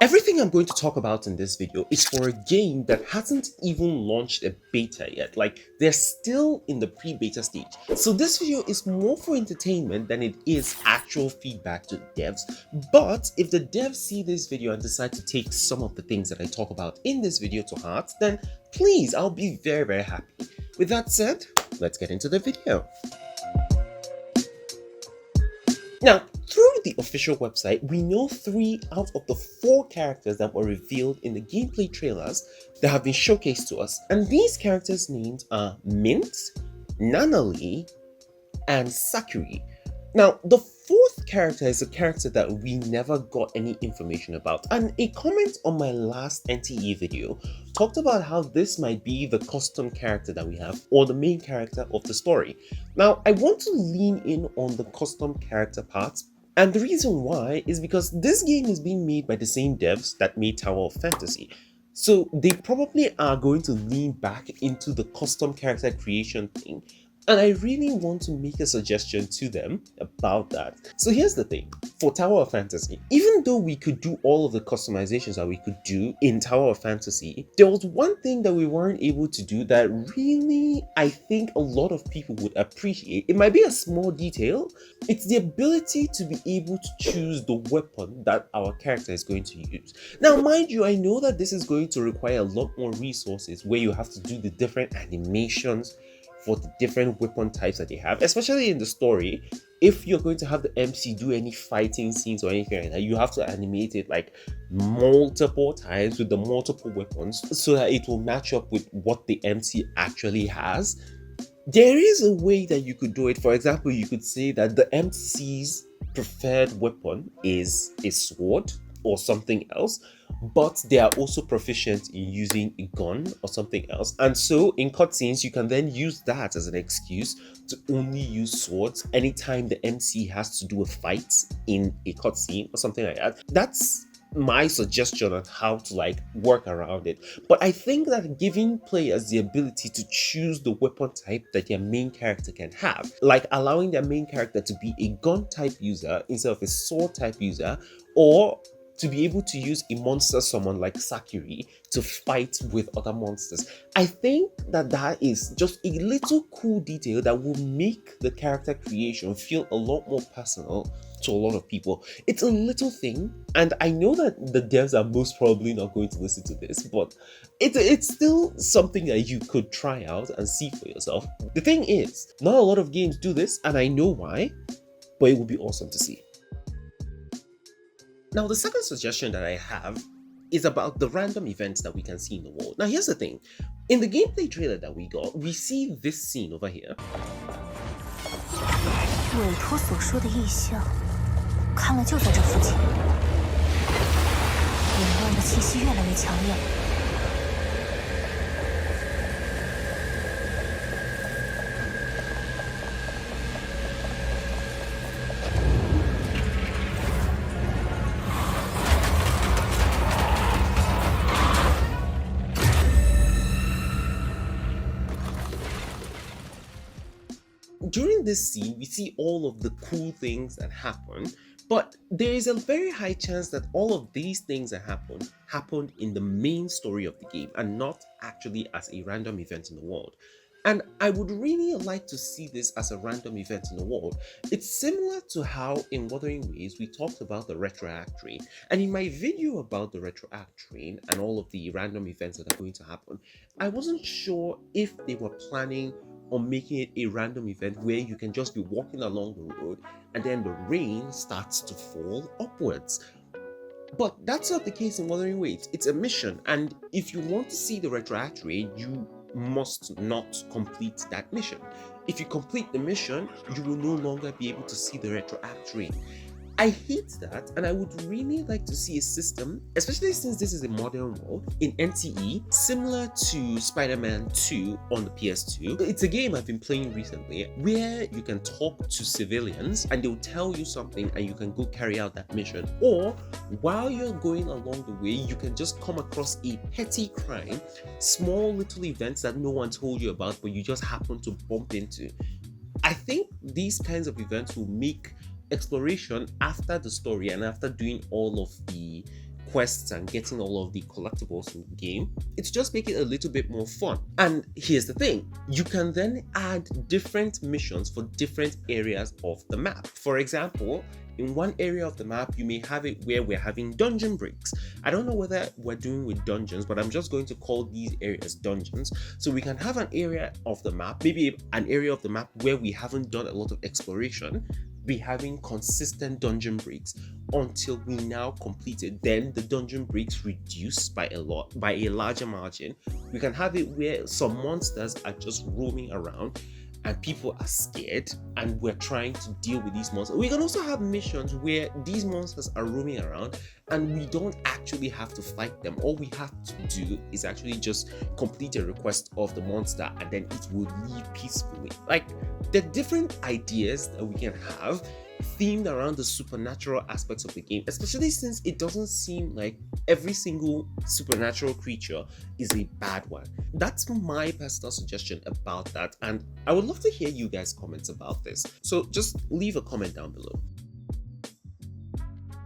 Everything I'm going to talk about in this video is for a game that hasn't even launched a beta yet. Like, they're still in the pre-beta stage. So this video is more for entertainment than it is actual feedback to the devs. But if the devs see this video and decide to take some of the things that I talk about in this video to heart, then please, I'll be very, very happy. With that said, let's get into the video. Now, through the official website, we know 3 out of the 4 characters that were revealed in the gameplay trailers that have been showcased to us. And these characters' names are Mint, Nanali, and Sakuri. Now, the 4th character is a character that we never got any information about, and a comment on my last NTE video talked about how this might be the custom character that we have, or the main character of the story. Now, I want to lean in on the custom character part, and the reason why is because this game is being made by the same devs that made Tower of Fantasy. So they probably are going to lean back into the custom character creation thing. And I really want to make a suggestion to them about that. So here's the thing, for Tower of Fantasy, even though we could do all of the customizations that we could do in Tower of Fantasy, there was one thing that we weren't able to do that really, I think a lot of people would appreciate. It might be a small detail. It's the ability to be able to choose the weapon that our character is going to use. Now, mind you, I know that this is going to require a lot more resources where you have to do the different animations for the different weapon types that they have, especially in the story. If you're going to have the MC do any fighting scenes or anything like that, you have to animate it like multiple times with the multiple weapons so that it will match up with what the MC actually has. There is a way that you could do it. For example, you could say that the MC's preferred weapon is a sword or something else, but they are also proficient in using a gun or something else. And so in cutscenes, you can then use that as an excuse to only use swords anytime the MC has to do a fight in a cutscene or something like that. That's my suggestion on how to work around it. But I think that giving players the ability to choose the weapon type that their main character can have, like allowing their main character to be a gun type user instead of a sword type user, or to be able to use a monster summon like Sakuri to fight with other monsters. I think that that is just a little cool detail that will make the character creation feel a lot more personal to a lot of people. It's a little thing, and I know that the devs are most probably not going to listen to this, but it's still something that you could try out and see for yourself. The thing is, not a lot of games do this, and I know why, but it would be awesome to see. Now, the second suggestion that I have is about the random events that we can see in the world. Now, here's the thing. In the gameplay trailer that we got, we see this scene over here. 委托所说的异象，看来就在这附近。紊乱的气息越来越强烈了。 During this scene, we see all of the cool things that happen, but there is a very high chance that all of these things that happened in the main story of the game and not actually as a random event in the world. And I would really like to see this as a random event in the world. It's similar to how in Wuthering Waves we talked about the Retroact Rain. And in my video about the Retroact Rain and all of the random events that are going to happen, I wasn't sure if they were planning on making it a random event where you can just be walking along the road and then the rain starts to fall upwards. But that's not the case in Wuthering Waves. It's a mission, and if you want to see the Retroact Rain, you must not complete that mission. If you complete the mission, you will no longer be able to see the Retroact Rain. I hate that, and I would really like to see a system, especially since this is a modern world, in NTE, similar to Spider-Man 2 on the PS2. It's a game I've been playing recently where you can talk to civilians and they'll tell you something and you can go carry out that mission. Or while you're going along the way, you can just come across a petty crime, small little events that no one told you about but you just happen to bump into. I think these kinds of events will make exploration after the story and after doing all of the quests and getting all of the collectibles in the game. It's just make it a little bit more fun. And here's the thing, you can then add different missions for different areas of the map. For example, in one area of the map, you may have it where we're having dungeon breaks. I don't know whether we're doing with dungeons, but I'm just going to call these areas dungeons. So we can have an area of the map, maybe an area of the map where we haven't done a lot of exploration, be having consistent dungeon breaks until we now complete it. Then the dungeon breaks reduce by a larger margin. We can have it where some monsters are just roaming around and people are scared and we're trying to deal with these monsters. We can also have missions where these monsters are roaming around and we don't actually have to fight them. All we have to do is actually just complete a request of the monster and then it will leave peacefully. Like, the different ideas that we can have themed around the supernatural aspects of the game, especially since it doesn't seem like every single supernatural creature is a bad one. That's my personal suggestion about that, and I would love to hear you guys' comments about this. So just leave a comment down below.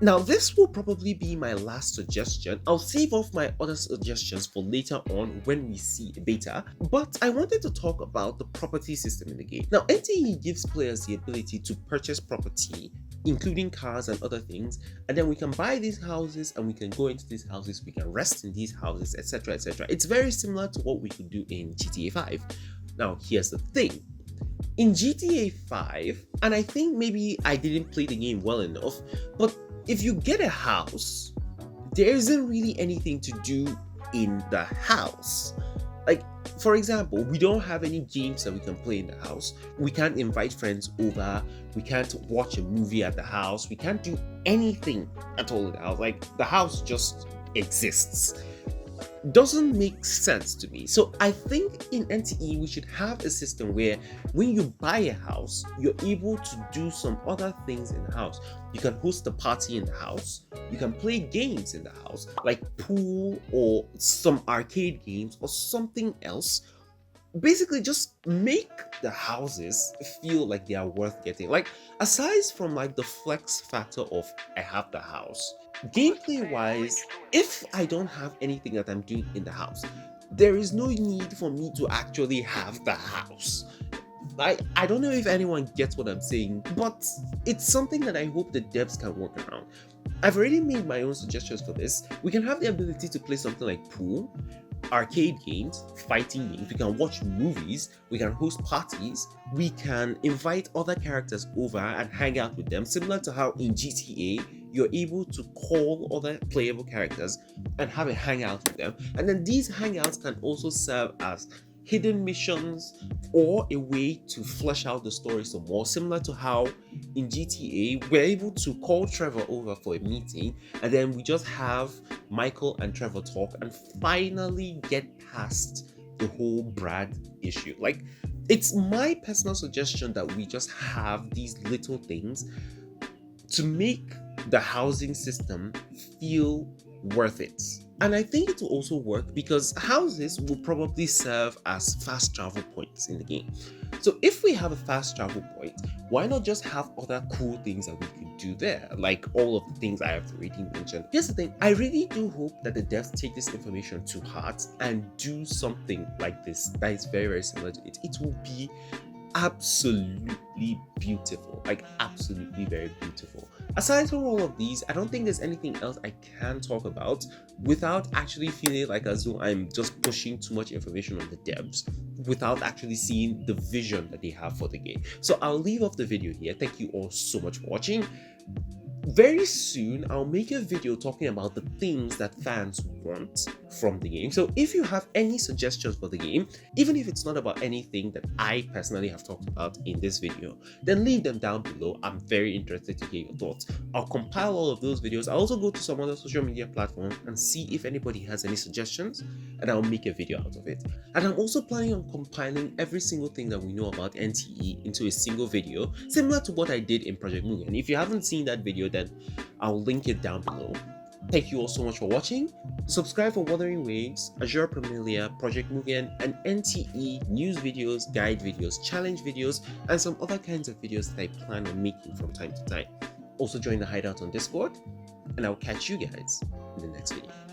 Now, this will probably be my last suggestion. I'll save off my other suggestions for later on when we see a beta, but I wanted to talk about the property system in the game. Now, NTE gives players the ability to purchase property, including cars and other things, and then we can buy these houses and we can go into these houses, we can rest in these houses, etc, etc. It's very similar to what we could do in GTA 5. Now, here's the thing. In GTA 5, and I think maybe I didn't play the game well enough, but if you get a house, there isn't really anything to do in the house. Like, for example, we don't have any games that we can play in the house. We can't invite friends over. We can't watch a movie at the house. We can't do anything at all in the house. Like, the house just exists. Doesn't make sense to me. So I think in NTE we should have a system where when you buy a house, you're able to do some other things in the house. You can host a party in the house, you can play games in the house, like pool or some arcade games or something else. Basically just make the houses feel like they are worth getting. Like, aside from like the flex factor of I have the house, gameplay wise, if I don't have anything that I'm doing in the house, there is no need for me to actually have the house. I don't know if anyone gets what I'm saying, but it's something that I hope the devs can work around. I've already made my own suggestions for this. We can have the ability to play something like pool, arcade games, fighting games, we can watch movies, we can host parties, we can invite other characters over and hang out with them, similar to how in GTA you're able to call other playable characters and have a hangout with them. And then these hangouts can also serve as hidden missions or a way to flesh out the story some more, similar to how in GTA we're able to call Trevor over for a meeting and then we just have Michael and Trevor talk and finally get past the whole Brad issue. Like, it's my personal suggestion that we just have these little things to make the housing system feel worth it. And I think it will also work because houses will probably serve as fast travel points in the game. So if we have a fast travel point, why not just have other cool things that we could do there, like all of the things I have already mentioned. Here's the thing, I really do hope that the devs take this information to heart and do something like this that is very, very similar to it. It will be absolutely beautiful, like absolutely very beautiful. Aside from all of these, I don't think there's anything else I can talk about without actually feeling like as though I'm just pushing too much information on the devs without actually seeing the vision that they have for the game. So I'll leave off the video here. Thank you all so much for watching. Very soon, I'll make a video talking about the things that fans want from the game. So if you have any suggestions for the game, even if it's not about anything that I personally have talked about in this video, then leave them down below. I'm very interested to hear your thoughts. I'll compile all of those videos. I'll also go to some other social media platforms and see if anybody has any suggestions, and I'll make a video out of it. And I'm also planning on compiling every single thing that we know about NTE into a single video, similar to what I did in Project Mugen. If you haven't seen that video, then I'll link it down below. Thank you all so much for watching. Subscribe for Wuthering Waves, Azure Premilia, Project Mugen, and NTE news videos, guide videos, challenge videos, and some other kinds of videos that I plan on making from time to time. Also join the hideout on Discord, and I'll catch you guys in the next video.